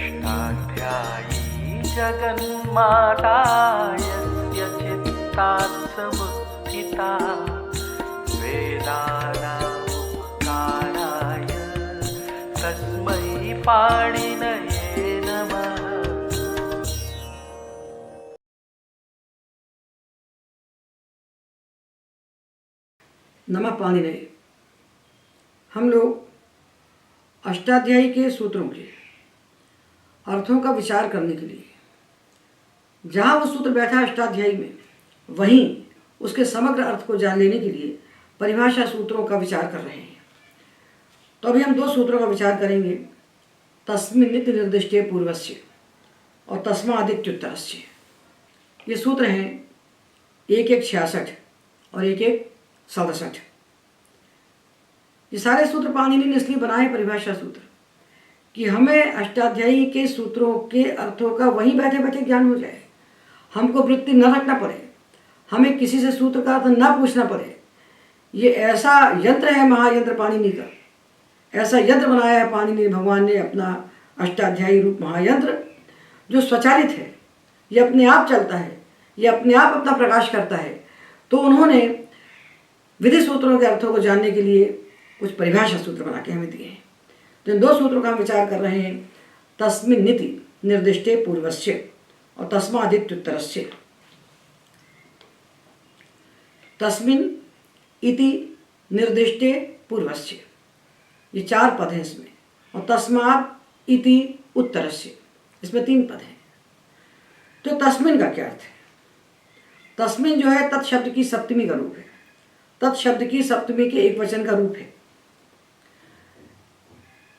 अष्टाध्यायी जगन्माता यस्य चित्तात् समुत्थिता वेदानामुपकाराय तस्मै पाणिनये नमः। नमः पाणिनये। हम लोग अष्टाध्यायी के सूत्रों के अर्थों का विचार करने के लिए जहाँ वो सूत्र बैठा है अष्टाध्यायी में, वहीं उसके समग्र अर्थ को जान लेने के लिए परिभाषा सूत्रों का विचार कर रहे हैं। तो अभी हम दो सूत्रों का विचार करेंगे, तस्मिन् नित्य निर्दिष्टे पूर्वस्य और तस्मादित्युत्तरस्य। ये सूत्र हैं 1-1-66 और 1-1-67। ये सारे सूत्र पाणिनि ने इसलिए बनाए परिभाषा सूत्र कि हमें अष्टाध्यायी के सूत्रों के अर्थों का वहीं बैठे बैठे ज्ञान हो जाए, हमको वृत्ति न रखना पड़े, हमें किसी से सूत्र का अर्थ न पूछना पड़े। ये ऐसा यंत्र है महायंत्र पाणिनि का, ऐसा यंत्र बनाया है पाणिनि भगवान ने अपना अष्टाध्यायी रूप महायंत्र, जो स्वचालित है, ये अपने आप चलता है, ये अपने आप अपना प्रकाश करता है। तो उन्होंने विधि सूत्रों के अर्थों को जानने के लिए कुछ परिभाषा सूत्र बना के हमें दिए हैं। तो इन दो सूत्रों का हम विचार कर रहे हैं, तस्मिन् निति निर्दिष्टे पूर्वस्य और तस्मादित्युत्तरस्य। तस्मिन् इति निर्दिष्टे पूर्वस्य, ये 4 पद हैं इसमें, और तस्मात् इति उत्तरस्य, इसमें 3 पद हैं। तो तस्मिन् का क्या अर्थ है? तस्मिन् जो है तत् शब्द की सप्तमी का रूप है, तत् शब्द की सप्तमी के एक वचन का रूप है।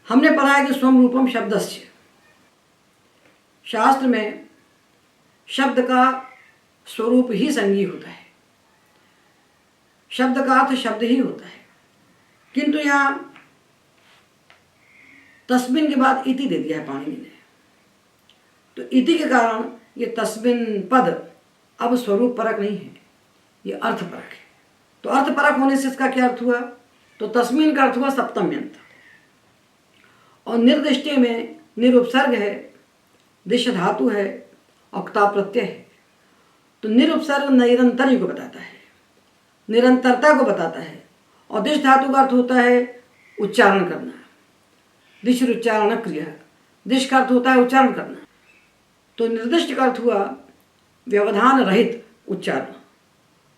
हमने पढ़ा है कि स्वम रूपम शब्दस्य, शास्त्र में शब्द का स्वरूप ही संज्ञी होता है, शब्द का अर्थ शब्द ही होता है। किंतु यहाँ तस्मिन् के बाद इति दे दिया है पाणिनि ने, तो इति के कारण ये तस्मिन् पद अब स्वरूप परक नहीं है, ये अर्थ परक है। तो अर्थ परक होने से इसका क्या अर्थ हुआ? तो तस्मिन् का अर्थ हुआ सप्तम्यंत, और निर्दिष्टे में निरुपसर्ग है, दिश धातु है, औक्ता प्रत्यय है। तो निरुपसर्ग निरंतर को बताता है, निरंतरता को बताता है, और दिश धातु का अर्थ होता है उच्चारण करना, दिश उच्चारण क्रिया, दिश का अर्थ होता है उच्चारण करना। तो निर्दिष्ट का अर्थ हुआ व्यवधान रहित उच्चारण,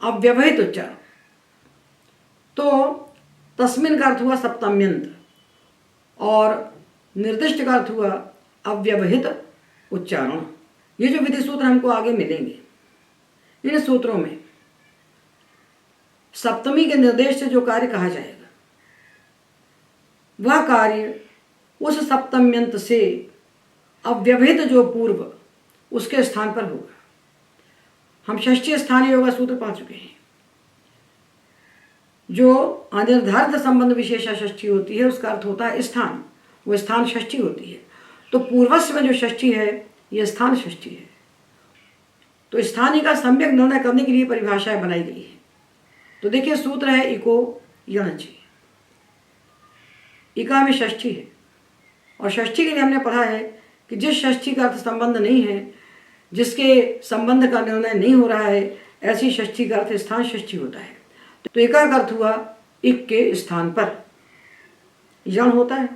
अव्यवहित उच्चारण। तो तस्मिन् का अर्थ हुआ सप्तम्यंत और निर्दिष्ट का अर्थ हुआ अव्यवहित उच्चारण। ये जो विधि सूत्र हमको आगे मिलेंगे, इन सूत्रों में सप्तमी के निर्देश से जो कार्य कहा जाएगा, वह कार्य उस सप्तम्यंत से अव्यवहित जो पूर्व उसके स्थान पर होगा। हम षष्ठी स्थानीय योगा सूत्र पा चुके हैं। जो अनिर्धारित संबंध विशेषा षष्ठी होती है, उसका अर्थ होता है स्थान, वो स्थान षष्ठी होती है। तो पूर्वस्व में जो षष्ठी है, ये स्थान षष्ठी है। तो स्थानीय का सम्यक निर्णय करने के लिए परिभाषाएं बनाई गई है। तो देखिए सूत्र है इको यणचि, इका में षष्ठी है, और षष्ठी के लिए हमने पढ़ा है कि जिस षष्ठी का अर्थ संबंध नहीं है, जिसके संबंध का निर्णय नहीं हो रहा है, ऐसी षष्ठी का अर्थ स्थान षष्ठी होता है। तो एका का अर्थ हुआ इक के स्थान पर यण होता है।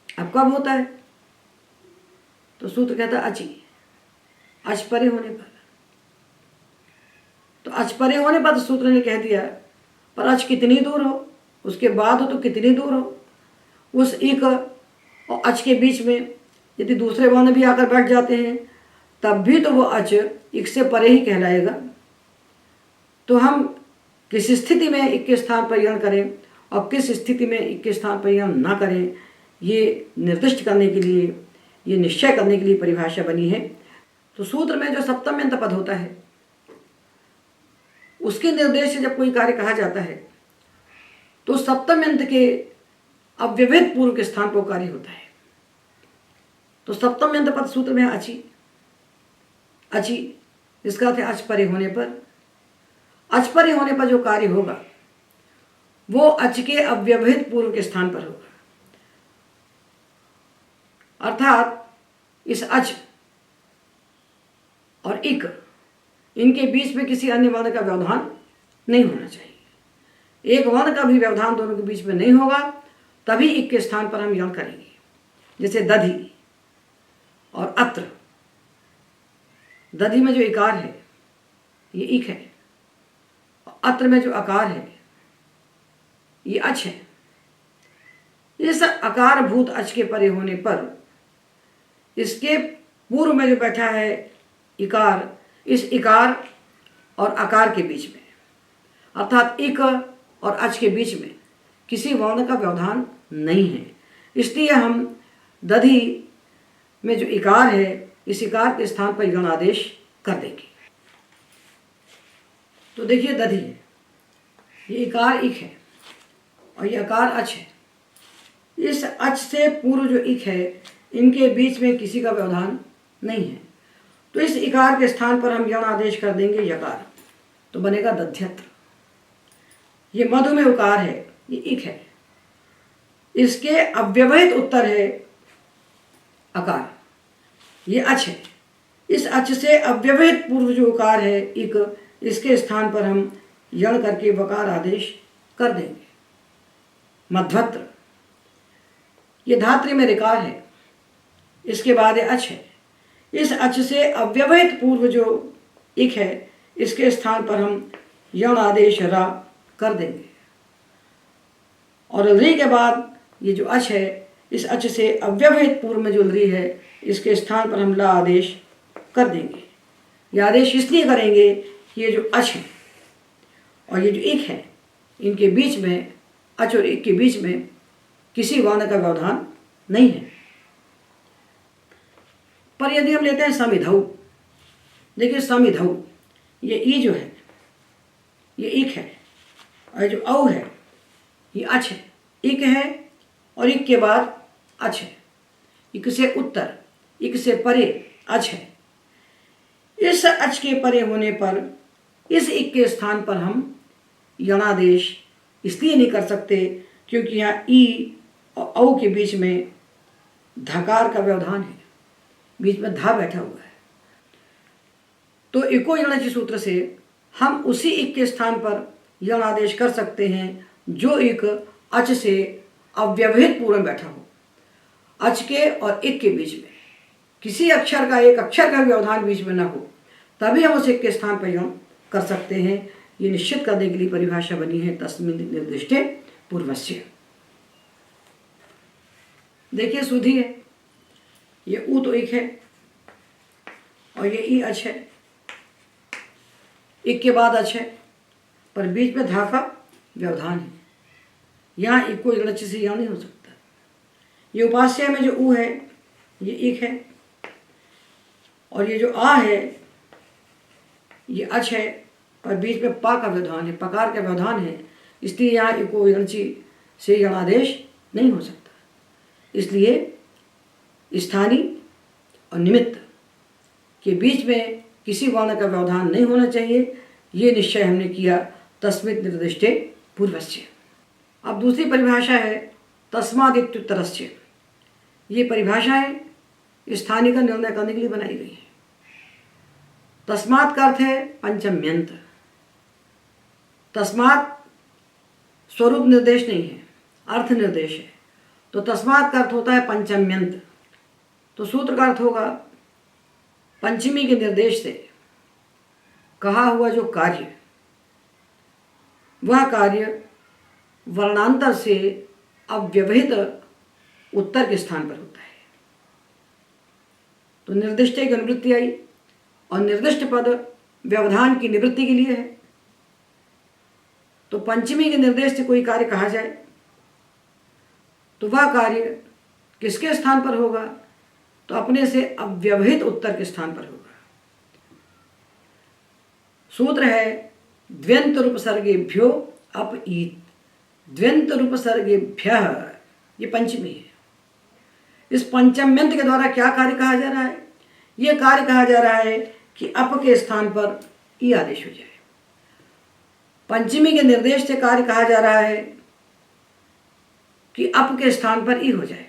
अब कब होता है? तो सूत्र कहता है अचि, अच परे होने पर। तो अच परे होने पर सूत्र ने कह दिया, पर अच कितनी दूर हो, उसके बाद हो तो कितनी दूर हो। उस इक और अच के बीच में यदि दूसरे वर्ण भी आकर बैठ जाते हैं, तब भी तो वो अच इक से परे ही कहलाएगा। तो हम किस स्थिति में इक के स्थान पर यण करें और किस स्थिति में इक के स्थान पर यण ना करें, ये निर्दिष्ट करने के लिए, ये निश्चय करने के लिए परिभाषा बनी है। तो सूत्र में जो सप्तम्यंत पद होता है, उसके निर्देश से जब कोई कार्य कहा जाता है, तो सप्तम्यंत के अव्यवहित पूर्व के स्थान पर कार्य होता है। तो सप्तम्यंत पद सूत्र में अचि, अचि इसका अर्थ है अच परे होने पर। अच परे होने पर जो कार्य होगा वो अच के अव्यवहित पूर्व के स्थान पर होगा। अर्थात इस अच और इक, इनके बीच में किसी अन्य वर्ण का व्यवधान नहीं होना चाहिए। एक वर्ण का भी व्यवधान दोनों के बीच में नहीं होगा, तभी इक के स्थान पर हम यण करेंगे। जैसे दधि और अत्र, दधि में जो इकार है ये इक है, और अत्र में जो अकार है ये अच है। इस अकार भूत अच के परे होने पर इसके पूर्व में जो बैठा है इकार, इस इकार और अकार के बीच में, अर्थात इक और अच के बीच में किसी वर्ण का व्यवधान नहीं है। इसलिए हम दधि में जो इकार है, इस इकार के स्थान पर यण आदेश कर देंगे। तो देखिए दधि है, ये इकार इक है और ये अकार अच है। इस अच से पूर्व जो इक है, इनके बीच में किसी का व्यवधान नहीं है, तो इस इकार के स्थान पर हम यण आदेश कर देंगे यकार, तो बनेगा दध्यत्र। ये मधु में उकार है, ये इक है, इसके अव्यवहित उत्तर है अकार, ये अच है। इस अच से अव्यवहित पूर्व जो उकार है इक, इसके स्थान पर हम यण करके वकार आदेश कर देंगे मध्वत्र। ये धात्री में ऋकार है, इसके बाद ये अच है। इस अच से अव्यवहित पूर्व जो इक है, इसके स्थान पर हम यण आदेश रा कर देंगे, और री के बाद ये जो अच है, इस अच से अव्यवहित पूर्व में जो री है, इसके स्थान पर हम ला आदेश कर देंगे। ये आदेश इसलिए करेंगे कि ये जो अच है और ये जो इक है, इनके बीच में, अच और इक के बीच में किसी वर्ण का व्यवधान नहीं है। पर यदि हम लेते हैं समिधौ, देखिए समिधौ, ये ई जो है ये इक है, और जो औ है ये अच है। इक है और इक के बाद अच है, इक से उत्तर, इक से परे अच है। इस अच के परे होने पर इस इक के स्थान पर हम यणादेश इसलिए नहीं कर सकते क्योंकि यहाँ ई और औ के बीच में धकार का व्यवधान है, बीच में धा बैठा हुआ है। तो इको यणचि सूत्र से हम उसी इक के स्थान पर यण आदेश कर सकते हैं जो इक अच से अव्यवहित पूर्व में बैठा हो। अच के और इक के बीच में किसी अक्षर का, एक अक्षर का व्यवधान बीच में न हो, तभी हम उस इक के स्थान पर यण कर सकते हैं। ये निश्चित करने के लिए परिभाषा बनी है तस्मिन् निर्दिष्टे पूर्वस्य। देखिए सुधि है, ये ऊ तो इक है और ये ई अच है, इक के बाद अच है, पर बीच में धा का व्यवधान है। यहाँ इको यणचि से यण नहीं हो सकता। ये उपास्य में जो ऊ है ये इक है, और ये जो आ है ये अच है, पर बीच में पा का व्यवधान है, पकार का व्यवधान है, इसलिए यहाँ इको यणचि से यणादेश नहीं हो सकता। इसलिए स्थानीय और निमित्त के बीच में किसी वर्ण का व्यवधान नहीं होना चाहिए। ये निश्चय हमने किया तस्मिन् निर्दिष्टे पूर्वस्य। अब दूसरी परिभाषा है तस्मादित्युत्तरस्य। ये परिभाषा है स्थानीय का निर्णय करने के लिए बनाई गई है। तस्मात् का अर्थ है पंचम्यंत। तस्मात् स्वरूप निर्देश नहीं है, अर्थ निर्देश है। तो तस्मात् का अर्थ होता है पंचम्यंत। तो सूत्र का अर्थ होगा पंचमी के निर्देश से कहा हुआ जो कार्य, वह कार्य वर्णांतर से अव्यवहित उत्तर के स्थान पर होता है। तो निर्दिष्ट की अनुवृत्ति आई, और निर्दिष्ट पद व्यवधान की निवृत्ति के लिए है। तो पंचमी के निर्देश से कोई कार्य कहा जाए तो वह कार्य किसके स्थान पर होगा? तो अपने से अव्यवहित उत्तर के स्थान पर होगा। सूत्र है द्व्यंत रूपसर्गेभ्यो अप ईत। द्व्यंत रूपसर्गेभ्यः, ये पंचमी है। इस पंचम्यंत के द्वारा क्या कार्य कहा जा रहा है? यह कार्य कहा जा रहा है कि अप के स्थान पर ई आदेश हो जाए। पंचमी के निर्देश से कार्य कहा जा रहा है कि अप के स्थान पर ई हो जाए।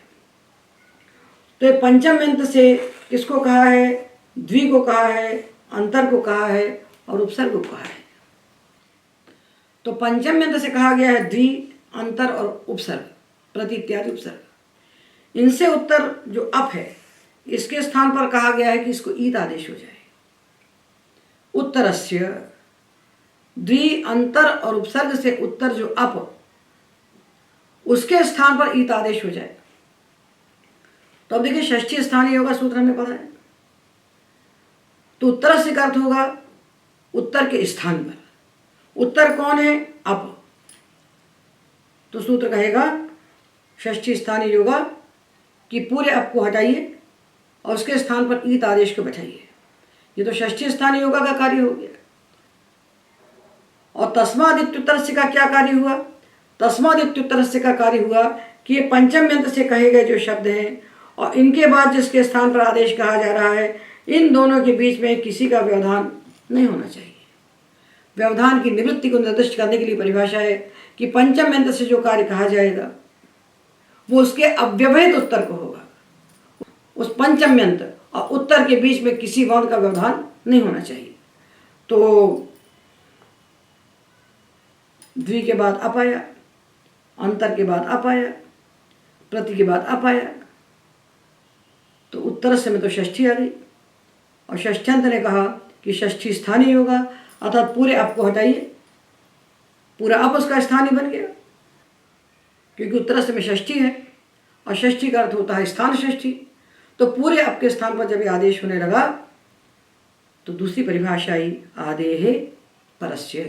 तो ये पंचम यंत्र से किसको कहा है? द्वि को कहा है, अंतर को कहा है और उपसर्ग को कहा है। तो पंचम यंत्र से कहा गया है द्वि, अंतर और उपसर्ग, प्रति इत्यादि उपसर्ग। इनसे उत्तर जो अप है इसके स्थान पर कहा गया है कि इसको ईत आदेश हो जाए। उत्तरस्य द्वि, अंतर और उपसर्ग से उत्तर जो अप, उसके स्थान पर ईत आदेश हो जाए। तो अब देखिए षष्ठी स्थानीय योगा सूत्र हमें पता है। तो उत्तरस्य का अर्थ होगा उत्तर के स्थान पर। उत्तर कौन है? अप। तो सूत्र कहेगा षष्ठी स्थानीय योगा कि पूरे अप को हटाइए और उसके स्थान पर ईत आदेश को बैठाइए। ये तो षष्ठी स्थानीय योगा का कार्य हो गया। और तस्मादित्युत्तरस्य का क्या कार्य हुआ? तस्मादित्युत्तरस्य का कार्य हुआ कि ये पंचम यंत्र से कहे गए जो शब्द हैं और इनके बाद जिसके स्थान पर आदेश कहा जा रहा है, इन दोनों के बीच में किसी का व्यवधान नहीं होना चाहिए। व्यवधान की निवृत्ति को निर्दिष्ट करने के लिए परिभाषा है कि पंचम यंत्र से जो कार्य कहा जाएगा वो उसके अव्यवहित उत्तर को होगा। उस पंचम यंत्र और उत्तर के बीच में किसी वर्ण का व्यवधान नहीं होना चाहिए। तो द्वि के बाद अप आया, अंतर के बाद अप आया, प्रति के बाद अप आया। तो उत्तरस्य में तो षष्ठी आ गई और षष्ठ्यंत ने कहा कि षष्ठी स्थानीय योगा, अर्थात पूरे अप को हटाइए, पूरा अप उसका स्थानीय बन गया क्योंकि उत्तरस्य में षष्ठी है और षष्ठी का अर्थ होता है स्थान षष्ठी। तो पूरे अप के स्थान पर जब ये आदेश होने लगा तो दूसरी परिभाषा आई आदेहे परस्य।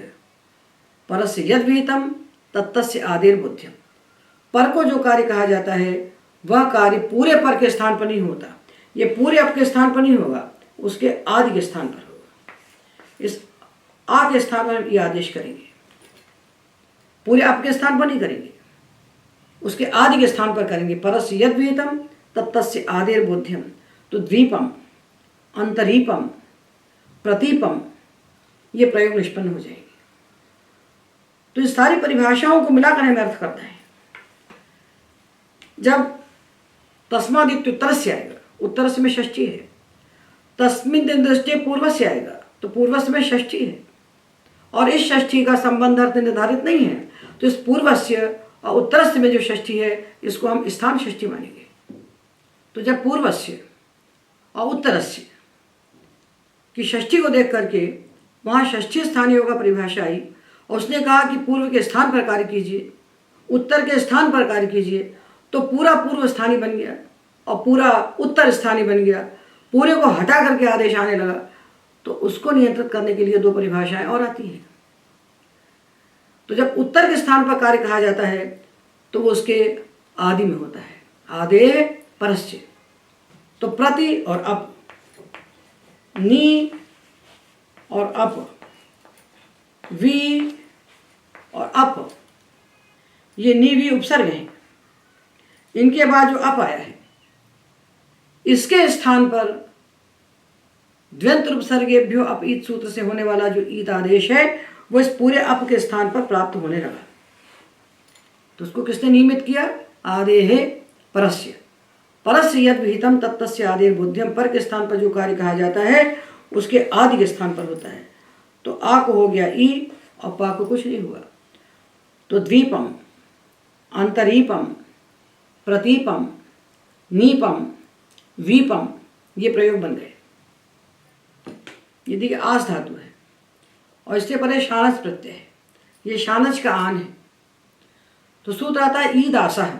परस्य यद विहितम तत्तस्य आदेर बुद्ध्यम। पर को जो कार्य कहा जाता है वह कार्य पूरे पर के स्थान पर नहीं होता। ये पूरे अप के स्थान पर नहीं होगा, उसके आदि के स्थान पर होगा। इस आ के स्थान पर हम ये आदेश करेंगे, पूरे अप के स्थान पर नहीं करेंगे, उसके आदि के स्थान पर करेंगे। परस्य यद विहितम तत्तस्य आदेर बुद्ध्यम। तो द्वीपम, अंतरीपम, प्रतीपम, ये प्रयोग निष्पन्न हो जाएंगे। तो इस सारी परिभाषाओं को मिलाकर हमें अर्थ करता है। जब तस्मादित्युत्तरस्य आएगा, उत्तरस्य में षष्ठी है, तस्मिन् दृष्टि पूर्वस्य आएगा तो पूर्वस्य में षष्ठी है और इस षष्ठी का संबंध अर्थ निर्धारित नहीं है। तो इस पूर्वस्य और उत्तरस्य में जो षष्ठी है इसको हम स्थान षष्ठी मानेंगे। तो जब पूर्वस्य और उत्तरस्य की षष्ठी को देख करके वहाँ षष्ठी स्थानीय योगा परिभाषा आई और उसने कहा कि पूर्व के स्थान पर कार्य कीजिए, उत्तर के स्थान पर कार्य कीजिए, तो पूरा पूर्व स्थानीय बन गया और पूरा उत्तर स्थानीय बन गया। पूरे को हटा करके आदेश आने लगा तो उसको नियंत्रित करने के लिए दो परिभाषाएं और आती हैं। तो जब उत्तर के स्थान पर कार्य कहा जाता है तो वो उसके आदि में होता है, आदे परस्य। तो प्रति और अप, नी और अप, वी और अप, ये नी वी उपसर्ग हैं। इनके बाद जो अप आया है इसके स्थान पर द्व्यंत उपसर्गेभ्यो अप ईत सूत्र से होने वाला जो ईत आदेश है वो इस पूरे अप के स्थान पर प्राप्त होने लगा। तो उसको किसने नियमित किया? आदेहे परस्य। परस्य यद विहितम तत्तस्य आदेर बुद्ध्यम। पर के स्थान पर जो कार्य कहा जाता है उसके आदि के स्थान पर होता है। तो आ को हो गया ई और पा को कुछ नहीं हुआ। तो द्वीपम, अंतरीपम, प्रतीपम, नीपम, वीपम, ये प्रयोग बन गए। ये देखिए आस धातु है और इससे परे शानच प्रत्यय है, ये शानच का आन है। तो सूत्र आता है ईद आसह।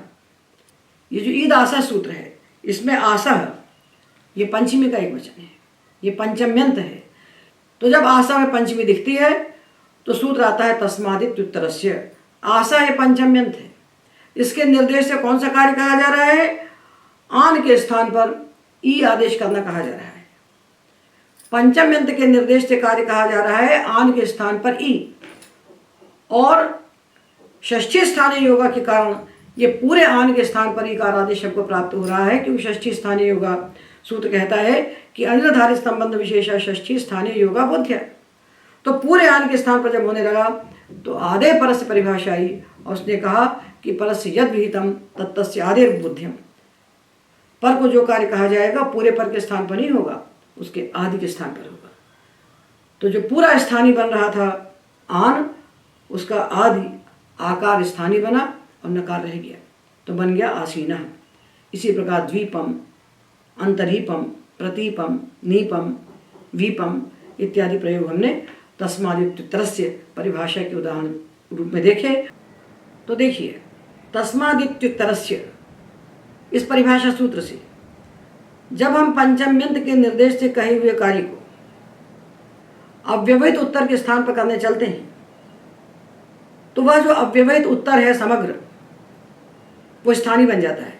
ये जो ईद आसह सूत्र है इसमें आसह ये पंचमी का एक वचन है, ये पंचम्यंत है। तो जब आशा में पंचमी दिखती है तो सूत्र आता है तस्मादित्युत्तरस्य। आशा ये पंचम्यंत है, इसके निर्देश से कौन सा कार्य कहा जा रहा है? आन के स्थान पर ई आदेश करना कहा जा रहा है। पंचम्यंत के निर्देश से कार्य कहा जा रहा है आन के स्थान पर ई। और षष्ठी स्थानीय योगा के कारण ये पूरे आन के स्थान पर ई कार आदेश सबको प्राप्त हो रहा है, क्योंकि षष्ठी स्थानीय योगा सूत्र कहता है कि अनिर्धारित संबंध विशेषा षष्ठी स्थानीय योगा बोध्य। तो पूरे आन के स्थान पर जब होने लगा तो आदे परस्य परिभाषा आई और उसने कहा कि परस्य यद विहितम तत्तस्य आदेर बुद्ध्यम। पर को जो कार्य कहा जाएगा पूरे पर के स्थान पर नहीं होगा, उसके आदि के स्थान पर होगा। तो जो पूरा स्थानीय बन रहा था आन, उसका आदि आकार स्थानीय बना और नकार रह गया, तो बन गया आसीना। इसी प्रकार द्वीपम, अंतरीपम, प्रतीपम, नीपम, वीपम इत्यादि प्रयोग हमने तस्मादित्युत्तरस्य परिभाषा के उदाहरण रूप में देखे। तो देखिए, तस्मादित्युत्तरस्य इस परिभाषा सूत्र से जब हम पंचम्यंत के निर्देश से कहे हुए कार्य को अव्यवहित उत्तर के स्थान पर करने चलते हैं, तो वह जो अव्यवहित उत्तर है समग्र, वो स्थानीय बन जाता है,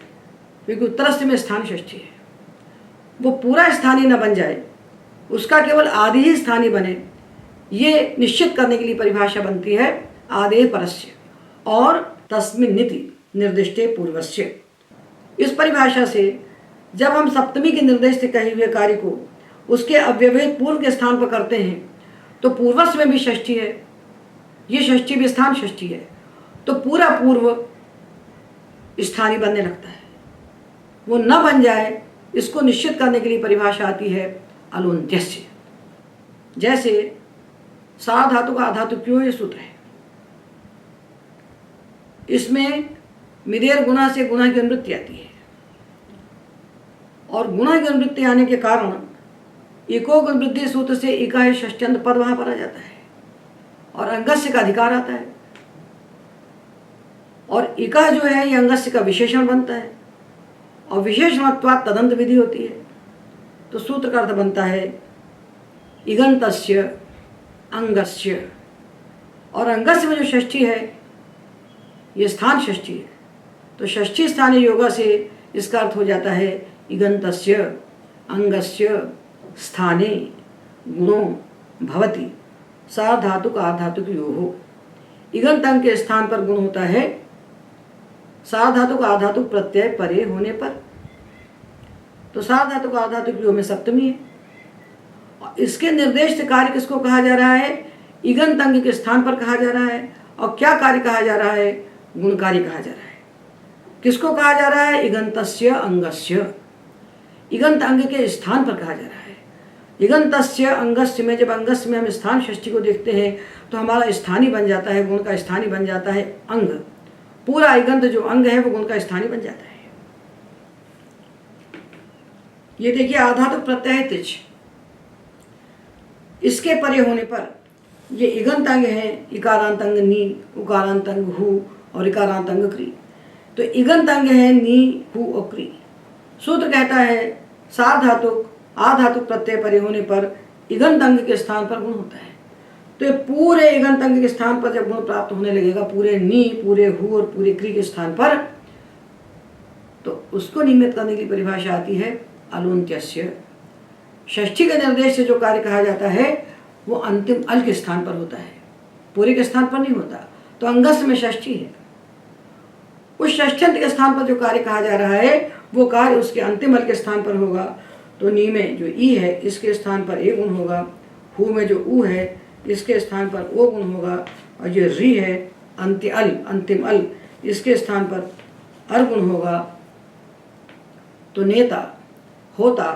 क्योंकि उत्तरस्य में स्थान षष्ठी है। वो पूरा स्थानीय न बन जाए, उसका केवल आदि ही स्थानीय बने, ये निश्चित करने के लिए परिभाषा बनती है आदेः परस्य और तस्मिन्निति निर्दिष्टे पूर्वस्य। इस परिभाषा से जब हम सप्तमी के निर्देश से कहे हुए कार्य को उसके अव्यवहित पूर्व के स्थान पर करते हैं, तो पूर्वस्य में भी षष्ठी है, ये षष्ठी भी स्थान षष्ठी है, तो पूरा पूर्व स्थानीय बनने लगता है। वो न बन जाए, इसको निश्चित करने के लिए परिभाषा आती है अलोन्त्यस्य। जैसे साधातु का आधातु क्यों ये सूत्र है, इसमें मिदेर गुणा से गुणा की अनुवृत्ति आती है, और गुणा की अनुवृत्ति आने के कारण इको वृद्धि सूत्र से इका है षष्ट्यंत पद वहां पर आ जाता है और अंगस्य का अधिकार आता है, और इका जो है ये अंगस्य का विशेषण बनता है, और विशेषणत्वात् तदंत विधि होती है। तो सूत्र का अर्थ बनता है इगंतस्य अंगस्य, और अंगस्य में जो षष्ठी है ये स्थान षष्ठी है, तो षष्ठी स्थानीय योगा से इसका अर्थ हो जाता है इगंतस्य अंगस्य स्थाने गुणो भवति सार्धातुक आर्धातुक योः। इगंत अंग के स्थान पर गुण होता है सार्धातुक आर्धातुक प्रत्यय परे होने पर, तो सार्धातुक आर्धातुक योः में सप्तमी है, और इसके निर्देश से कार्य किसको कहा जा रहा है, इगंत अंग के स्थान पर कहा जा रहा है। और क्या कार्य कहा जा रहा है, गुण कार्य कहा जा रहा है। किसको कहा जा रहा है, इगंतस्य अंगस्य, इगंत अंग के स्थान पर कहा जा रहा है। इगंतस्य अंगस्य में जब अंगस्य में हम स्थान षष्ठी को देखते हैं तो हमारा स्थानीय बन जाता है, गुण का स्थानीय बन जाता है अंग। पूरा इगंत जो अंग है वो गुण का स्थानीय बन जाता है। ये देखिए आधातुक प्रत्यय तिच, इसके परे होने पर ये इगंत अंग है, इकारांत अंग नी, उकारांत अंग हु और इकारांत अंग क्री। तो इगंत अंग है नी, हु और क्री। सूत्र कहता है सार्धातुक आधातुक प्रत्यय परे होने पर इगंत अंग के स्थान पर गुण होता है। तो ये पूरे इगंत अंग के स्थान पर जब गुण प्राप्त होने लगेगा, पूरे नी, पूरे हु और पूरे क्री के स्थान पर, तो उसको निमित्त करने की परिभाषा आती है अलोन्त्यस्य। षष्ठी के निर्देश से जो कार्य कहा जाता है वो अंतिम अल के स्थान पर होता है, पूरे के स्थान पर नहीं होता। तो अंगस्य में षष्ठी है, उस षष्ठ्यंत के स्थान पर जो कार्य कहा जा रहा है वो कार्य उसके अंतिम अल के स्थान पर होगा। तो नी में जो ई है इसके स्थान पर ए गुण होगा, हु में जो ऊ है इसके स्थान पर ओ गुण होगा, और जो री है अंतिम अल इसके स्थान पर अर गुण होगा। तो नेता, होता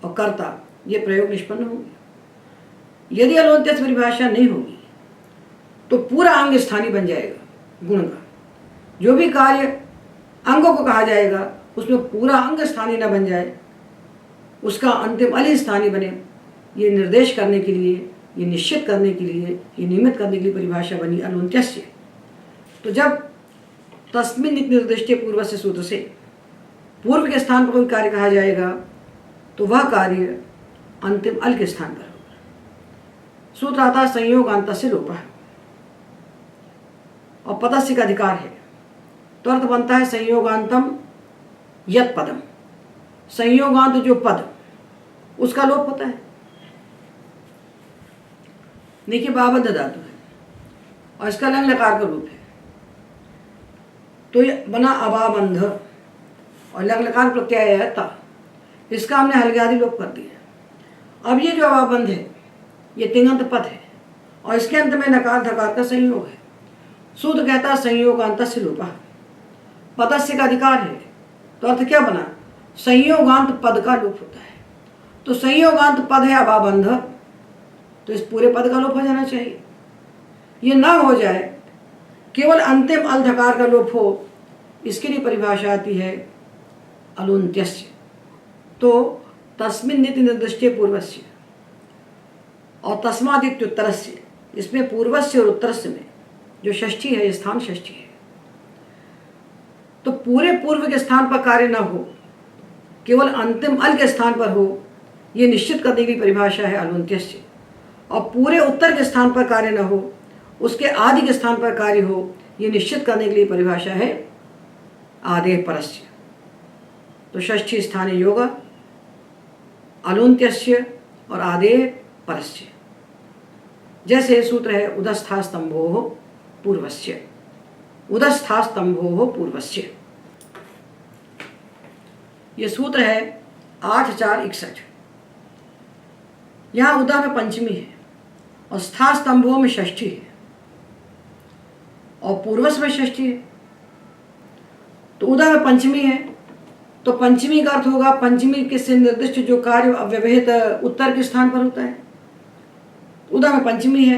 और कर्ता ये प्रयोग निष्पन्न होंगे। यदि अलोन्त्यस्य परिभाषा नहीं होगी तो पूरा अंग स्थानीय बन जाएगा गुण का। जो भी कार्य अंगों को कहा जाएगा उसमें पूरा अंग स्थानीय न बन जाए, उसका अंतिम अल स्थानीय बने, ये निर्देश करने के लिए, ये निश्चित करने के लिए, ये निमित्त करने के लिए परिभाषा बनी अलोन्त्यस्य। तो जब तस्मिन् निर्दिष्टे पूर्वस्य सूत्र से पूर्व के स्थान पर कोई कार्य कहा जाएगा तो वह कार्य अंतिम अल के स्थान पर होगा। सूत्र आता है संयोगान्तस्य लोपः, और पदस्य का अधिकार है, तो अर्थ बनता है संयोगांतम यत् पदम, संयोगांत जो पद उसका लोप होता है। देखिए बाबद्ध धातु है और इसका लंग लकार का रूप है, तो ये बना अबाबंध, और लंग लकार प्रत्यय है ता, इसका हमने हल्के आदि लोप कर दिया। अब ये जो अबाबंध है ये तिङंत पद है और इसके अंत में नकार धकार का संयोग है। सूत्र कहता है संयोगान्तस्य लोपः, पदस्य का अधिकार है, तो अर्थ क्या बना, संयोगांत पद का लोप होता है। तो संयोगांत पद है अबाबंध, तो इस पूरे पद का लोप हो जाना चाहिए। ये ना हो जाए, केवल अंतिम अल धकार का लोप हो, इसके लिए परिभाषा आती है अलुन्त्यस्य। तो तस्मिन् नीति निर्दिष्टे पूर्वस्य और तस्मादित्युत्तरस्य, इसमें पूर्वस्य और उत्तरस्य में जो षष्ठी है, स्थान षष्ठी है। तो पूरे पूर्व के स्थान पर कार्य न हो, केवल अंतिम अल के स्थान पर हो, ये निश्चित करने की परिभाषा है अलुन्त्यस्य। और पूरे उत्तर के स्थान पर कार्य न हो, उसके आदि के स्थान पर कार्य हो, ये निश्चित करने के लिए परिभाषा है आदेः परस्य। तो षष्ठी स्थाने योग, अलुन्त्यस्य और आदेः परस्य। जैसे सूत्र है उदस्था स्तंभो पूर्वस्य, उदस्था स्तंभो पूर्वस्य। ये सूत्र है 8-4-61। यहाँ उदा में पंचमी है और स्था स्तंभों में षष्ठी है और पूर्वस में षष्ठी है। तो उदा में पंचमी है, तो पंचमी का अर्थ होगा पंचमी के से निर्दिष्ट जो कार्य अव्यवहित उत्तर के स्थान पर होता है। उदा में पंचमी है,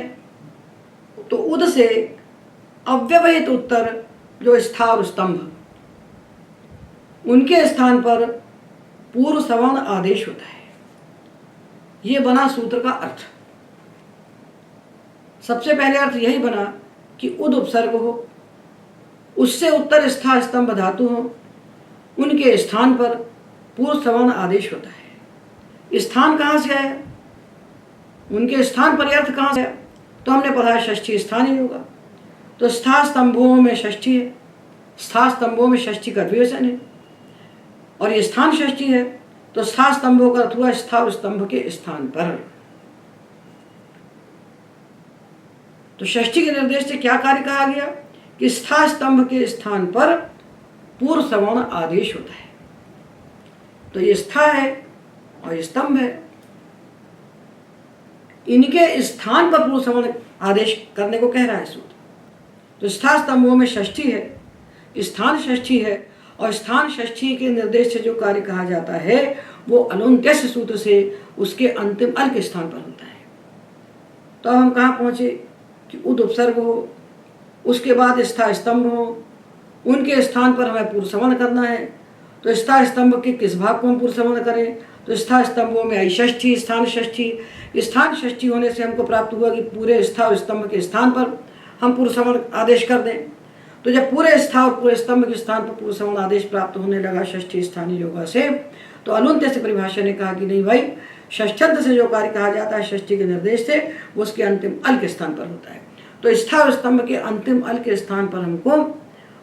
तो उद से अव्यवहित उत्तर जो स्था और स्तंभ, उनके स्थान पर पूर्व सवर्ण आदेश होता है। ये बना सूत्र का अर्थ। सबसे पहले अर्थ यही बना कि उद उपसर्ग हो, उससे उत्तर स्था स्तंभ धातु हो, उनके स्थान पर पूर्व सवर्ण आदेश होता है। स्थान कहाँ से आया, उनके स्थान पर अर्थ कहाँ से आया? तो हमने पढ़ा षष्ठी स्थानीय होगा। तो स्था स्तंभों में षष्ठी है, स्था स्तंभों में षष्ठी का द्विवचन है और ये स्थान षष्ठी है, तो स्था स्तंभों का अर्थ हुआ स्था और स्तंभ के स्थान पर। तो षष्ठी के निर्देश से क्या कार्य कहा गया कि स्था स्तंभ के स्थान पर पूर्व सवर्ण आदेश होता है। तो ये स्था है और ये स्तंभ है, इनके स्थान पर पूर्व सवर्ण आदेश करने को कह रहा है सूत्र। तो स्था स्तंभों में षष्ठी है, स्थान षष्ठी है और स्थान षष्ठी के निर्देश से जो कार्य कहा जाता है वो अलुन्त्यस्य सूत्र से उसके अंतिम अल के स्थान पर होता है। तो अब हम कहाँ पहुँचे कि उद उपसर्ग हो, उसके बाद स्था स्तंभ हो, उनके स्थान पर हमें पूर्व सवर्ण करना है। तो स्था स्तंभ के किस भाग को हम पूर्व सवर्ण करें? तो स्था स्तंभों में आई षष्ठी, स्थान षष्ठी। स्थान षष्ठी होने से हमको प्राप्त हुआ कि पूरे स्था और स्तंभ के स्थान पर हम पूर्व सवर्ण आदेश कर दें। तो जब पूरे स्था और पूरे स्तंभ के स्थान पर पूर्व सवर्ण आदेश प्राप्त होने लगा षष्ठी स्थानीय योगा से, तो अलुन्त्यस्य परिभाषा ने कहा कि नहीं भाई, षष्ठ्यंत से जो कार्य कहा जाता है षष्ठी के निर्देश से, वो उसके अंतिम अल के स्थान पर होता है। तो स्था और स्तंभ के अंतिम अल के स्थान पर हमको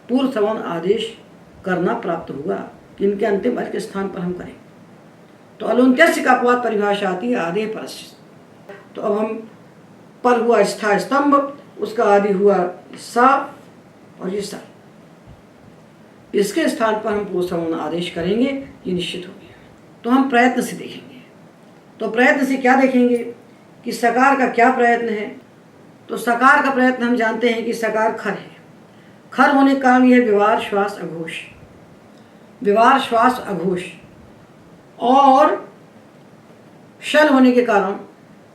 पूर्व सवर्ण आदेश करना प्राप्त हुआ, इनके अंतिम अल के स्थान पर हम करें। तो अलुन्त्यस्य का अपवाद परिभाषा आती है आदेः परस्य। तो अब हम पर हुआ स्था स्तंभ, उसका आदि हुआ सा और ये सा, इसके स्थान पर हम पूर्व सवर्ण आदेश करेंगे, ये निश्चित हो गया। तो हम प्रयत्न से देखेंगे। तो प्रयत्न से क्या देखेंगे कि सकार का क्या प्रयत्न है। तो सकार का प्रयत्न हम जानते हैं कि सकार खर है। खर होने के कारण यह व्यवहार श्वास अघोष, व्यवहार श्वास अघोष, और शल होने के कारण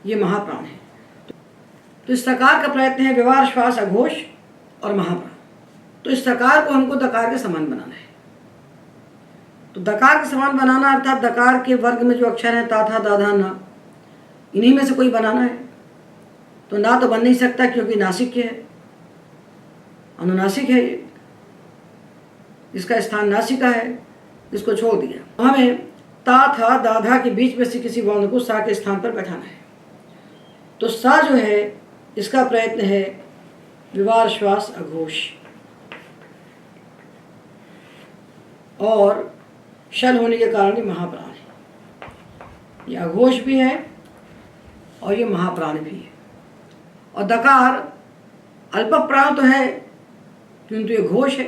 ये महाप्राण है। तो इस सकार का प्रयत्न है व्यवहार श्वास अघोष और महाप्राण। तो इस सकार को हमको दकार के समान बनाना है। तो दकार के समान बनाना अर्थात दकार के वर्ग में जो अक्षर है ता था दाधा ना, इन्हीं में से कोई बनाना है। तो ना तो बन नहीं सकता क्योंकि नासिक है, अनुनासिक है, इसका स्थान नासिका है, इसको छोड़ दिया। तो हमें ता था दाधा के बीच में से किसी वर्ण को सा के स्थान पर बैठाना है। तो सा जो है इसका प्रयत्न है व्यवहार श्वास अघोष, और शल होने के कारण ये महाप्राण है। ये अघोष भी है और ये महाप्राण भी है। और दकार अल्प प्राण तो है किंतु ये घोष है,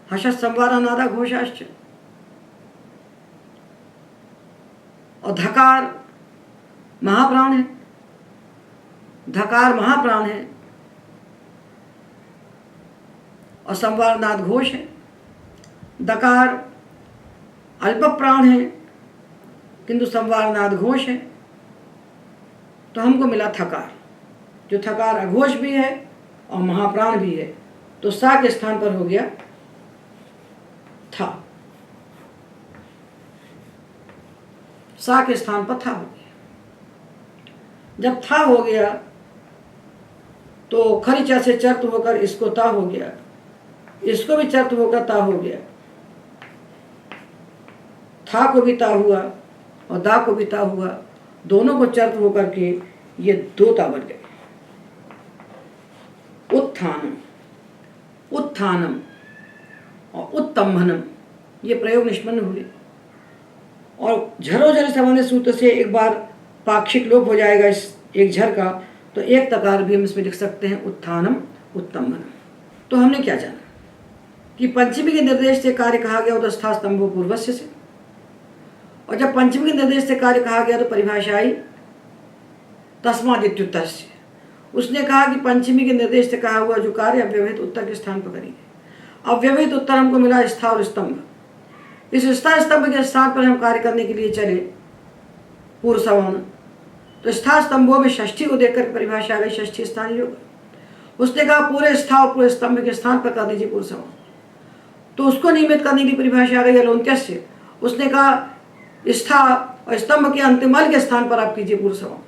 हर्षत संवारा नादा घोषाश्च। और धकार महाप्राण है, धकार महाप्राण है और संवारनाद घोष है। दकार अल्प प्राण है किंतु संवारनाद घोष है, तो हमको मिला थकार, जो थकार अघोष भी है और महाप्राण भी है, तो सा के स्थान पर हो गया था, सा के स्थान पर था हो गया। जब था हो गया तो खरिचा से चर्त होकर इसको ता हो गया, इसको भी चर्त होकर ता हो गया, था को भी ता हुआ और दा को भी ता हुआ, दोनों को चर्त होकर के ये दो ता बन गए। उत्थानम, उत्थानम और उत्तम्भनम ये प्रयोग निष्पन्न हुए। और झरोझर संबंधित सूत्र से एक बार पाक्षिक लोप हो जाएगा इस एक झर का, तो एक तकार भी हम इसमें लिख सकते हैं उत्थानम उत्तम्भनम। तो हमने क्या जाना कि पंचमी के निर्देश से कार्य कहा गया उदस्था स्तंभो पूर्वस्य से, और जब पंचमी के निर्देश से कार्य कहा गया तो परिभाषा आई तस्मादित्युत्तर से। उसने कहा कि पंचमी के निर्देश से कहा हुआ जो कार्य अव्यवहित उत्तर के स्थान पर करेंगे। अव्यवहित उत्तर हमको मिला स्था और स्तंभ। इस स्था स्तंभ के स्थान पर हम कार्य करने के लिए चले पूर्व सवर्ण, तो स्था स्तंभों में षष्ठी को देखकर परिभाषा आ गई षष्ठी स्थान योग। उसने कहा पूरे स्था और पूरे स्तंभ के स्थान पर कर दीजिए पूर्व सवर्ण, तो उसको नियमित करने की परिभाषा आ गई अलोन्त्यस्य। उसने कहा स्था और स्तंभ के अंतिमल के स्थान पर आप कीजिए पूर्व सवर्ण,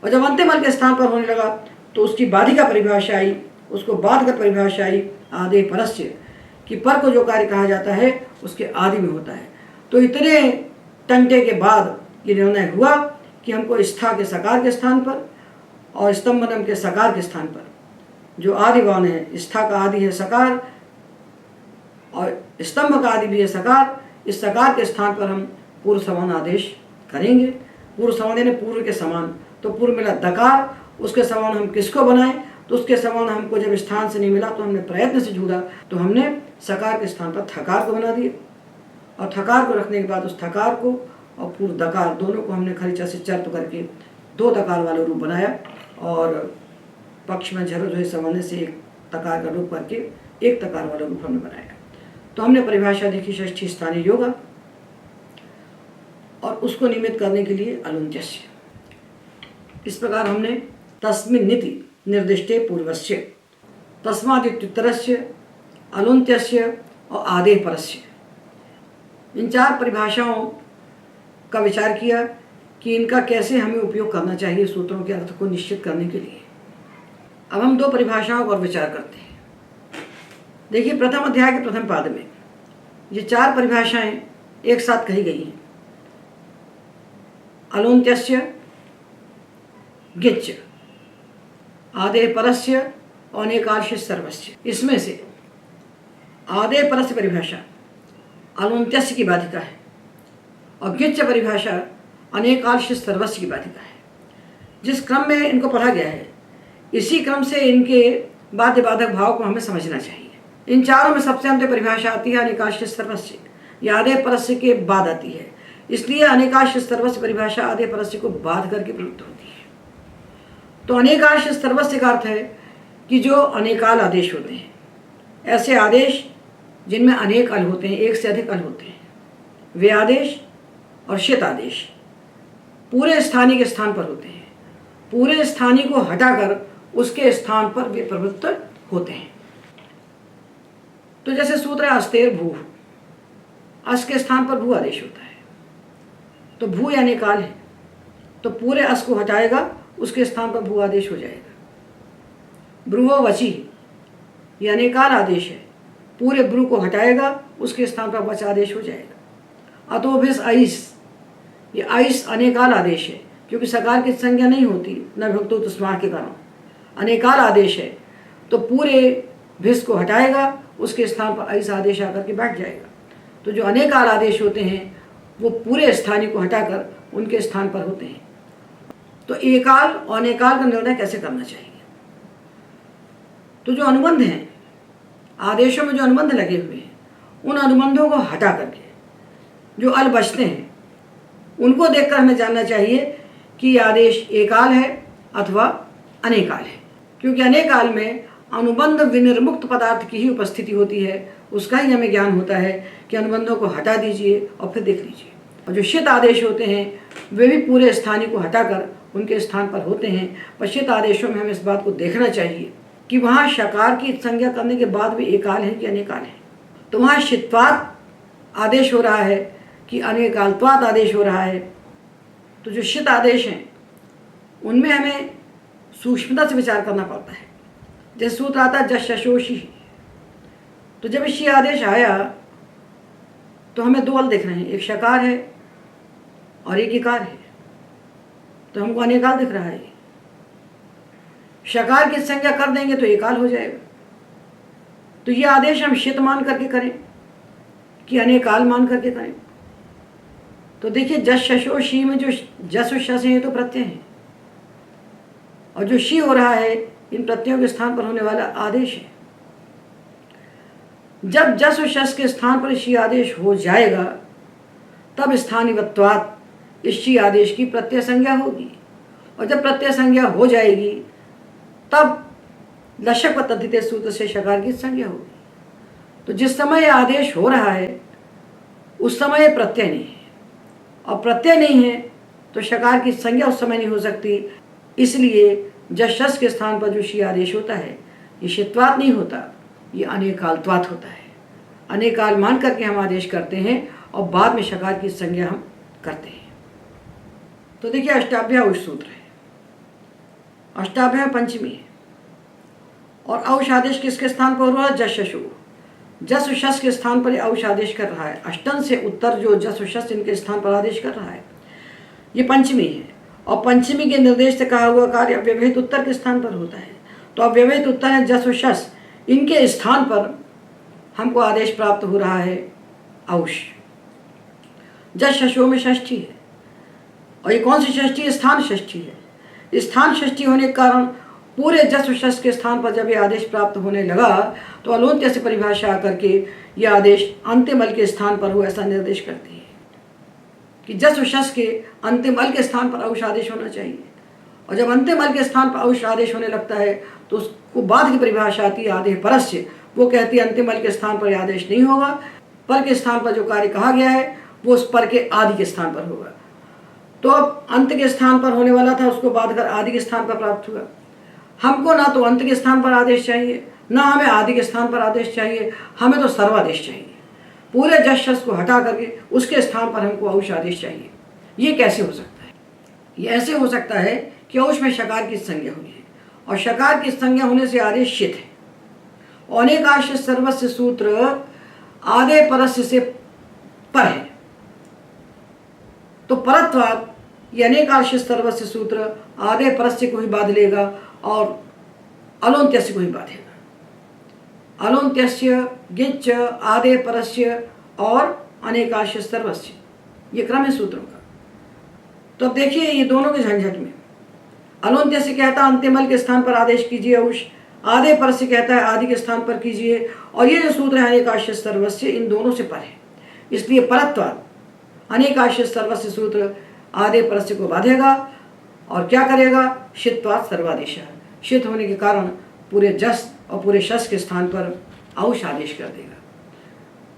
और जब अंतिमल के स्थान पर होने लगा तो उसकी बाधिका परिभाषा आई, उसको बाधकर परिभाषा आई आदे परस्य, कि पर को जो कार्य कहा जाता है उसके आदि में होता है। तो इतने टंटे के बाद ये निर्णय हुआ कि हमको स्था के सकार के स्थान पर और स्तंभनम के सकार के स्थान पर जो आदिवान है, स्था का आदि है सकार और स्तंभ का आदि भी है सकार, इस सकार के स्थान पर हम पूर्व समान आदेश करेंगे। पूर्व समान यानी पूर्व के समान, तो पूर्व मिला दकार, उसके समान हम किसको बनाएं, तो उसके समान हमको जब स्थान से नहीं मिला तो हमने प्रयत्न से ढूंढा, तो हमने सकार के स्थान पर थकार को बना दिया, और थकार को रखने के बाद उस थकार को और पूर्व दकार दोनों को हमने खरिचा से चर्त करके दो दकार वाला रूप बनाया, और पक्ष में झरोझर संबंध से एक तकार का रूप करके एक तकार वाला रूप हमने बनाया। तो हमने परिभाषा देखी षष्ठी स्थानीय योगा, और उसको नियमित करने के लिए अलुन्त्यस्य। इस प्रकार हमने तस्मिन् नीति निर्दिष्टे पूर्वस्य, तस्मादित्युत्तरस्य, अलुन्त्यस्य और आदेः परस्य, इन चार परिभाषाओं का विचार किया कि इनका कैसे हमें उपयोग करना चाहिए सूत्रों के अर्थ को निश्चित करने के लिए। अब हम दो परिभाषाओं पर विचार करते हैं। देखिए, प्रथम अध्याय के प्रथम पाद में ये चार परिभाषाएं एक साथ कही गई हैं। अलुन्त्यस्य, गिच्च, आदेः परस्य और अनेकांश सर्वस्य। इसमें से आदेः परस्य परिभाषा अलुन्त्यस्य की बाधिका है और गिच्च परिभाषा अनेकांश सर्वस्य की बाधिका है। जिस क्रम में इनको पढ़ा गया है इसी क्रम से इनके बाध्य बाधक भाव को हमें समझना चाहिए। इन चारों में सबसे अंतिम परिभाषा आती है अनेकांश सर्वस्य, यह आदेः परस्य के बाद आती है, इसलिए अनेकांश सर्वस्य परिभाषा आदेः परस्य को बाध करके प्रयुक्त होती है। तो अनेकांश सर्वस्य का अर्थ है कि जो अनेकाल आदेश होते हैं, ऐसे आदेश जिनमें अनेक अल होते हैं, एक से अधिक अल होते हैं, वे आदेश और शित आदेश पूरे स्थानीय के स्थान पर होते हैं। पूरे स्थानीय को हटाकर उसके स्थान पर वे प्रवृत्त होते हैं। तो जैसे सूत्र है अस्तेर भू, अस के स्थान पर भू आदेश होता है, तो भू यानी काल है, तो पूरे अस को हटाएगा उसके स्थान पर भू आदेश हो जाएगा। ब्रुवो वची यानी काल आदेश है, पूरे ब्रु को हटाएगा उसके स्थान पर वच आदेश हो जाएगा। अतोभिस आइस, ये आइस अनेकाल आदेश है, क्योंकि सकार की संज्ञा नहीं होती न भक्तो तस्मार के कारण, अनेकाल आदेश है, तो पूरे भिस को हटाएगा उसके स्थान पर आइस आदेश आकर के बैठ जाएगा। तो जो अनेकाल आदेश होते हैं वो पूरे स्थानीय को हटाकर उनके स्थान पर होते हैं। तो एकाल और अनेकाल का निर्णय कैसे करना चाहिए? तो जो अनुबंध हैं, आदेशों में जो अनुबंध लगे हुए हैं, उन अनुबंधों को हटा करके जो अल बचते हैं उनको देखकर हमें जानना चाहिए कि ये आदेश एकाल है अथवा अनेकाल है। क्योंकि अनेकाल में अनुबंध विनिर्मुक्त पदार्थ की ही उपस्थिति होती है उसका ही हमें ज्ञान होता है कि अनुबंधों को हटा दीजिए और फिर देख लीजिए। और जो शित आदेश होते हैं वे भी पूरे स्थानीय को हटाकर उनके स्थान पर होते हैं। पर शित आदेशों में हमें इस बात को देखना चाहिए कि वहाँ शकार की संज्ञा करने के बाद भी एकाल है कि अनेकाल है। तो वहाँ शित्वात आदेश हो रहा है कि अनेकालत्वात आदेश हो रहा है। तो जो शित आदेश हैं उनमें हमें सूक्ष्मता से विचार करना पड़ता है। जैसे सूत्र आता है जश शशोषी, तो जब शी आदेश आया तो हमें दो अल दिख रहे हैं, एक शकार है और एक इकार है, तो हमको अनेकाल दिख रहा है। शकार की संज्ञा कर देंगे तो एकाल हो जाएगा। तो ये आदेश हम शित मान करके करें कि अनेकाल मान करके करें। तो देखिए जश शशो शी में जो जस और शस है ये तो प्रत्यय है, और जो शी हो रहा है इन प्रत्ययों के स्थान पर होने वाला आदेश है। जब जस और शस के स्थान पर शी आदेश हो जाएगा तब स्थानिवत्वात् इस शी आदेश की प्रत्यय संज्ञा होगी, और जब प्रत्यय संज्ञा हो जाएगी तब लशक पद्धति सूत्र से शकार की संज्ञा होगी। तो जिस समय आदेश हो रहा है उस समय प्रत्यय नहीं है, और प्रत्यय नहीं है तो शकार की संज्ञा उस समय नहीं हो सकती। इसलिए जस शस के स्थान पर जो शी आदेश होता है ये शित्वात नहीं होता, ये अनेकालत्वात होता है। अनेकाल मान करके हम आदेश करते हैं और बाद में शकार की संज्ञा हम करते हैं। तो देखिए अष्टाभ्या औष सूत्र है, अष्टाभ्या पंचमी है, और औष आदेश किसके स्थान पर हो रहा है? जस शशु। जस शस के स्थान पर औष आदेश कर रहा है। अष्टन से उत्तर जो जस शस इनके स्थान पर आदेश कर रहा है ये पंचमी है, और पंचमी के निर्देश से कहा हुआ कार्य अव्यवहित उत्तर के स्थान पर होता है। तो अव्यवहित उत्तर है जस और शस, इनके स्थान पर हमको आदेश प्राप्त हो रहा है औष। जस शशो में षष्ठी है, और ये कौन सी षष्ठी है? स्थान षष्ठी है। स्थान षष्ठी होने के कारण पूरे जस और शस के स्थान पर जब ये आदेश प्राप्त होने लगा तो अलोन्त्य से परिभाषा आकर के यह आदेश अंतिम अल के स्थान पर हो ऐसा निर्देश करती है कि जस और शस के अंतिम अल के स्थान पर औष आदेश होना चाहिए। और जब अंतिम अल के स्थान पर औष आदेश होने लगता है तो उसको बाद की परिभाषा आती है आदेश परस्य, वो कहती है अंतिम अल के स्थान पर आदेश नहीं होगा, पर के स्थान पर जो कार्य कहा गया है वो उस पर के आदि के स्थान पर होगा। तो अब अंत के स्थान पर होने वाला था उसको बाध कर आदि के स्थान पर प्राप्त हुआ। हमको ना तो अंत के स्थान पर आदेश चाहिए, ना हमें आदि के स्थान पर आदेश चाहिए, हमें तो सर्वादेश चाहिए। पूरे जस शस को हटा करके उसके स्थान पर हमको औष आदेश चाहिए। ये कैसे हो सकता है? ये ऐसे हो सकता है कि औष में शकार की संज्ञा हुई है, और शकार की संज्ञा होने से आदेश शित है। अनेकाश्य सर्वस्व सूत्र आदे परस्य से पर है, तो परत्वात् ये अनेकाश्य सर्वस्व सूत्र आदे परस्य को ही बाध लेगा और अलोन्त्यस्य को ही बाधेगा। अलोन्त्यस्य गिच्च आदे परस्य और अनेकाश्य सर्वस्य, ये क्रम है सूत्रों का। तो अब देखिए ये दोनों के झंझट में अलोन्त्यस्य कहता है अंतिम अल के स्थान पर आदेश कीजिए औष, आदे परस्य कहता है आदि के स्थान पर कीजिए, और ये जो सूत्र है अनेकाश्य सर्वस्य इन दोनों से पर है। इसलिए परत्वात् अनेकाश्य सर्वस्य सूत्र आदे परस्य को बाधेगा और क्या करेगा? शित्वात् सर्वादेश, शित होने के कारण पूरे जस और पूरे शस के स्थान पर औष आदेश कर देगा।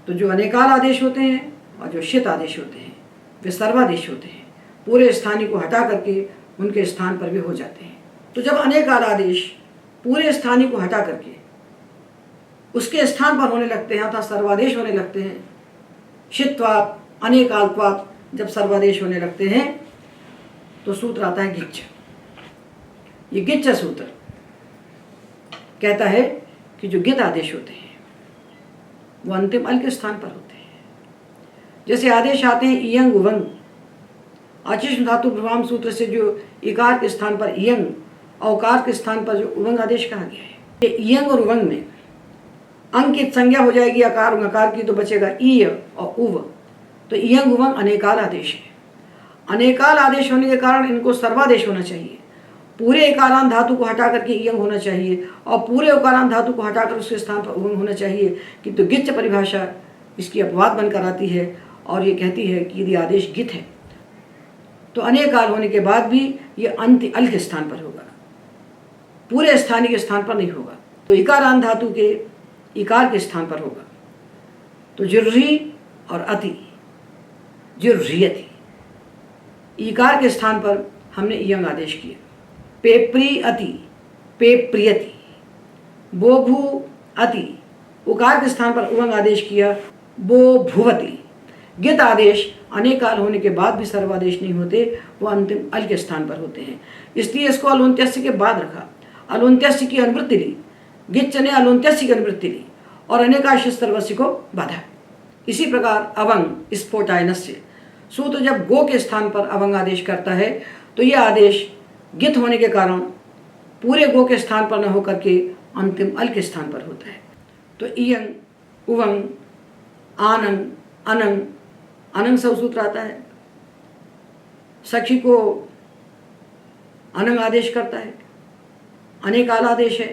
तो जो अनेकाल आदेश होते हैं और जो शित आदेश होते हैं वे सर्वादेश होते हैं, पूरे स्थानीय को हटा करके उनके स्थान पर भी हो जाते हैं। तो जब अनेकाल आदेश पूरे स्थानीय को हटा करके उसके स्थान पर होने लगते हैं अर्थात सर्वादेश होने लगते हैं, शित्वात् अनेकालत्वात् जब सर्वादेश होने लगते हैं तो सूत्र आता है गिच्छ। ये गिच्छ सूत्र कहता है कि जो गित आदेश होते हैं वो अंतिम अल के स्थान पर होते हैं। जैसे आदेश आते हैं इयंग उवंग, आचिष्ण धातु प्रभाव सूत्र से जो इकार के स्थान पर इयंग, औकार के स्थान पर जो उवंग आदेश कहा गया है, ये इयंग और उवंग में अंग की संज्ञा हो जाएगी अकार और अकार की, तो बचेगा ईय और उव। तो इयंग उवंग अनेकाल आदेश है। अनेकाल आदेश होने के कारण इनको सर्वादेश होना चाहिए। पूरे एकारांत धातु को हटा करके इयंग होना चाहिए और पूरे उकारांत धातु को हटाकर उसके स्थान पर उवंग होना चाहिए। किंतु गिच्छ परिभाषा इसकी अपवाद बनकर आती है और ये कहती है कि यदि आदेश गित है तो अनेकाल होने के बाद भी ये अंत्य अल के स्थान पर होगा, पूरे स्थानीय के स्थान पर नहीं होगा। तो इकारांत धातु के इकार के स्थान पर होगा तो जुर्री और अति, जुर्रियति। ईकार के स्थान पर हमने इयंग आदेश किया। पेप्री अति, पेप्रियति। बोभू अति, उकार के स्थान पर उवंग आदेश किया, बो भुवति। गित आदेश अनेकाल होने के बाद भी सर्वादेश नहीं होते, वो अंतिम अल के स्थान पर होते हैं, इसलिए इसको अलोन्त्यस्य के बाद रखा। अलोन्त्यस्य की अनुवृत्ति ली, गिच्च ने अलोन्त्यस्य की अनुवृत्ति ली और अनेकाश सर्वस्य को बाधा। इसी प्रकार अवंग स्फोटायनस्य, सूत्र जब गो के स्थान पर अवंग आदेश करता है तो यह आदेश गित होने के कारण पूरे गो के स्थान पर न होकर के अंतिम अल के स्थान पर होता है। तो इयंग, उवंग, आनंग, अनंग, अनंग सब सूत्र आता है। सखी को अनंग आदेश करता है, अनेकाल आदेश है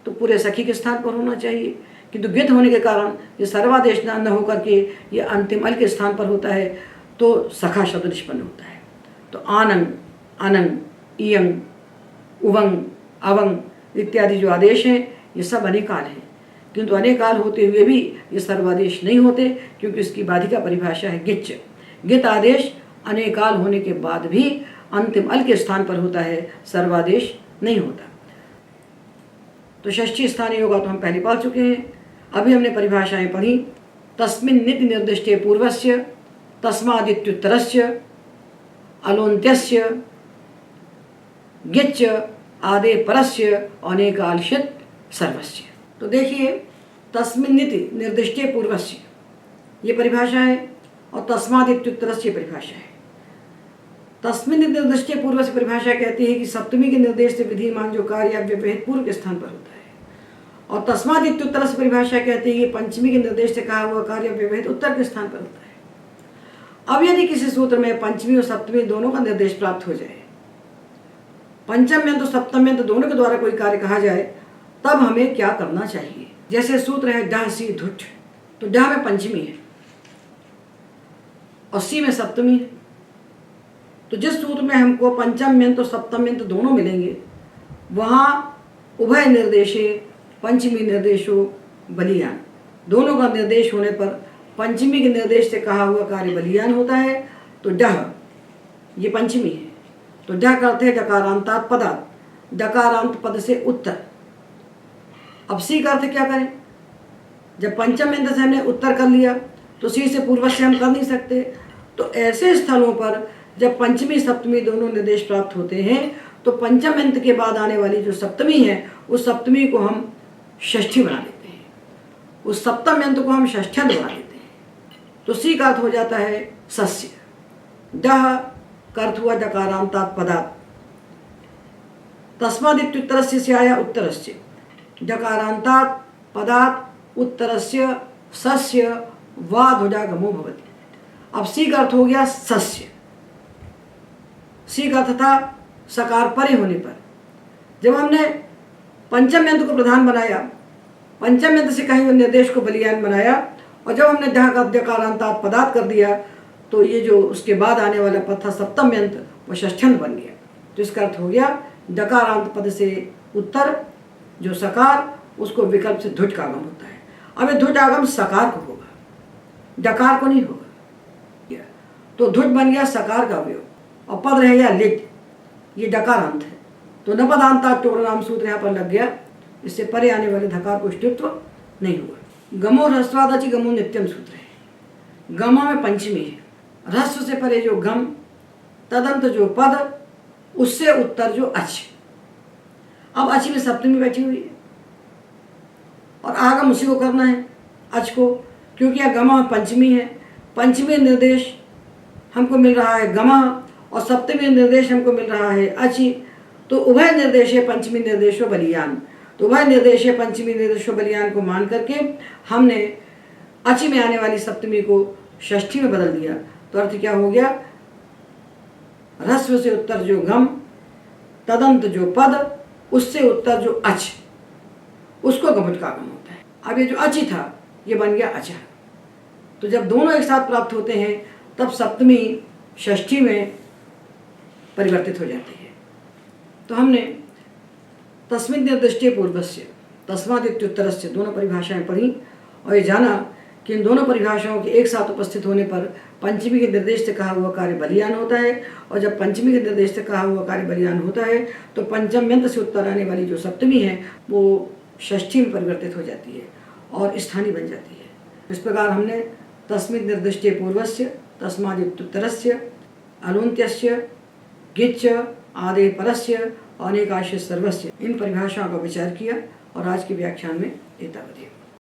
तो पूरे सखी के स्थान पर होना चाहिए, किंतु गित होने के कारण ये सर्वादेश न होकर के ये अंतिम अल के स्थान पर होता है तो सखा शब्द निष्पन्न होता है। तो आनंग, अनंग, इयंग, उवंग, अवंग इत्यादि जो आदेश हैं ये सब अनेकाल हैं, किंतु अनेकाल होते हुए भी ये सर्वादेश नहीं होते, क्योंकि इसकी बाधिका परिभाषा है गिच्च। गित आदेश अनेकाल होने के बाद भी अंतिम अल के स्थान पर होता है, सर्वादेश नहीं होता। तो षष्ठी स्थानीय योगा तो हम पहले पढ़ चुके हैं। अभी हमने परिभाषाएं पढ़ी। तस्मिन् निति निर्दिष्टे पूर्वस्य, तस्मादित्युत्तरस्य, अलोन्त्यस्य, गिच्च आदे परस्य, अनेकालशित सर्वस्य। तो देखिए, तस्मिन् निति निर्दिष्टे पूर्वस्य ये परिभाषा है और तस्मादित्युत्तरस्य परिभाषा है। तस्मिन् निर्दिष्टे पूर्व से परिभाषा कहती है कि सप्तमी के निर्देश से विधिमान जो कार्य व्यवहित पूर्व के स्थान पर होता है, और तस्मादित्युत्तर से परिभाषा कहती है कि पंचमी के निर्देश से कहा हुआ कार्य व्यवहित उत्तर के स्थान पर होता है। अब यदि किसी सूत्र में पंचमी और सप्तमी दोनों का निर्देश प्राप्त हो जाए, पंचम में तो सप्तम में तो दोनों के द्वारा कोई कार्य कहा जाए, तब हमें क्या करना चाहिए। जैसे सूत्र है डह सी धुट, तो डह में पंचमी है और सी में सप्तमी है। तो जिस सूत्र में हमको पंचम में तो सप्तम में तो दोनों मिलेंगे, वहाँ उभय निर्देशे पंचमी निर्देशो बलियान, दोनों का निर्देश होने पर पंचमी के निर्देश से कहा हुआ कार्य बलियान होता है। तो डह ये पंचमी है, तो डह का अर्थ है डकारांतात पदात, डकारांत पद से उत्तर। अब सी का अर्थ क्या करें, जब पंचम में से हमने उत्तर कर लिया तो सी से पूर्व से हम कर नहीं सकते। तो ऐसे स्थलों पर जब पंचमी सप्तमी दोनों निर्देश प्राप्त होते हैं तो पंचम अंत के बाद आने वाली जो सप्तमी है उस सप्तमी को हम षष्ठी बना देते हैं, उस सप्तम अंत को हम षष्ठ्यंत बना देते हैं। तो सी का अर्थ हो जाता है सस्य। डह का अर्थ हुआ डकारांतात पदात, तस्मादित्युत्तरस्य से आया उत्तरस्य, डकारांतात पदात उत्तरस्य सस्य वा ध्वजागमो भवति। अब सी का अर्थ हो गया सस्य। सी का अर्थ था सकार परे होने पर। जब हमने पंचम यंत्र को प्रधान बनाया, पंचम यंत्र से कहीं हुए निर्देश को बलियान बनाया, और जब हमने डह का डकारांतात पदात कर दिया तो ये जो उसके बाद आने वाला पद था सप्तम यंत्र वो षष्ठ्यंत बन गया। तो इसका अर्थ हो गया डकारांत पद से उत्तर जो सकार, उसको विकल्प से धुट का आगम होता है। अब ये धुट आगम सकार को होगा, डकार को नहीं होगा। तो धुट बन गया सकार का अवयव और पद रह गया लिट, ये डकारांत है। तो न पदांता टोर नाम सूत्र यहाँ पर लग गया, इससे परे आने वाले धकार को अस्तित्व नहीं हुआ। गमो ह्रस्वादचि गमो नित्यम सूत्र है। गमो में पंचमी है, ह्रस्व से परे जो गम, तदंत जो पद, उससे उत्तर जो अच। अब अच में सप्तमी बैठी हुई है और आगम उसी को करना है अच को, क्योंकि यह गमा पंचमी है। पंचमी निर्देश हमको मिल रहा है गमा और सप्तमी निर्देश हमको मिल रहा है अचि। तो उभय निर्देश है पंचमी निर्देशो बलियान। तो उभय निर्देश है पंचमी निर्देशो बलियान को मान करके हमने अचि में आने वाली सप्तमी को षष्ठी में बदल दिया। तो अर्थ क्या हो गया, ह्रस्व से उत्तर जो गम, तदंत जो पद, उससे उत्तर जो अच, उसको गमट का आगम होता है। अब ये जो अचि था ये बन गया अचा। तो जब दोनों एक साथ प्राप्त होते हैं तब सप्तमी षष्ठी में परिवर्तित हो जाती है। तो हमने तस्मिन् निर्दिष्टे पूर्वस्य, तस्मादित्युत्तरस्य दोनों परिभाषाएं पढ़ी और ये जाना कि इन दोनों परिभाषाओं के एक साथ उपस्थित होने पर पंचमी के निर्देश से कहा हुआ कार्य बलियान होता है, और जब पंचमी के निर्देश से कहा हुआ कार्य बलियान होता है तो पंचम यंत्र से उत्तर आने वाली जो सप्तमी है वो षष्ठी में परिवर्तित हो जाती है और स्थानी बन जाती है। इस प्रकार हमने तस्मिन् निर्दिष्टे पूर्वस्य तस्मादित्युत्तरस्य अलून्त्यस्य गिच्च आदे परस्य अनेकाश्य सर्वस्य इन परिभाषाओं का विचार किया और आज के व्याख्यान में एतावत्।